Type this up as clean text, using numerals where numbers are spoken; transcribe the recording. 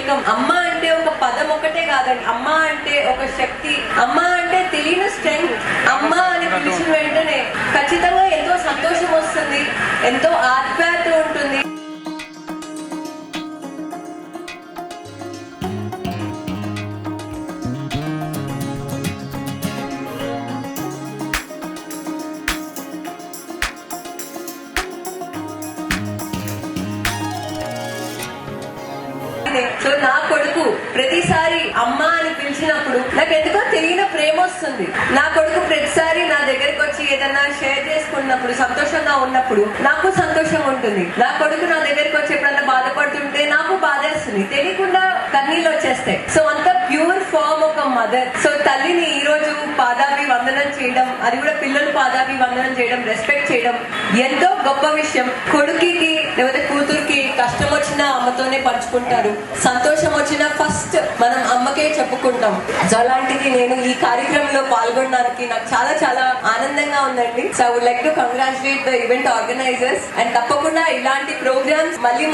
శుల్కం. అమ్మ అంటే ఒక పదం ఒకటే కాదండి, అమ్మ అంటే ఒక శక్తి, అమ్మ అంటే తెలియని స్ట్రెంగ్త్. అమ్మ అని పిలిచిన వెంటనే ఖచ్చితంగా ఎంతో సంతోషం వస్తుంది, ఎంతో ఆప్యాయత ఉంటుంది. సో నా కొడుకు ప్రతిసారి అమ్మ అని పిలిచినప్పుడు నాకు ఎందుకో తెలియని ప్రేమ వస్తుంది. నా కొడుకు ప్రతిసారి నా దగ్గరికి వచ్చి ఏదన్నా షేర్ చేసుకున్నప్పుడు, సంతోషంగా ఉన్నప్పుడు నాకు సంతోషం ఉంటుంది. నా కొడుకు నా దగ్గరికి వచ్చి ఎప్పుడన్నా బాధపడుతుంటే నాకు బాధేస్తుంది, తెలియకుండా కన్నీళ్ళు వచ్చేస్తాయి. సో అంత ప్యూర్ ఫార్మ్ ఒక మదర్. సో తల్లిని ఈ రోజు పాదాభి వందనం చేయడం, అది కూడా పిల్లలు పాదాభి వందనం చేయడం, రెస్పెక్ట్ చేయడం ఎంతో గొప్ప విషయం. కొడుకుకి లేకపోతే కూతురికి కష్టం వచ్చినా అమ్మతోనే పంచుకుంటారు, సంతోషం వచ్చినా ఫస్ట్ మనం అమ్మకే చెప్పుకుంటాం. సో అలాంటిది నేను ఈ కార్యక్రమంలో పాల్గొనడానికి నాకు చాలా చాలా ఆనందంగా ఉందండి. So I would like to congratulate the event organizers. And తప్పకుండా ఇలాంటి ప్రోగ్రామ్స్ మళ్ళీ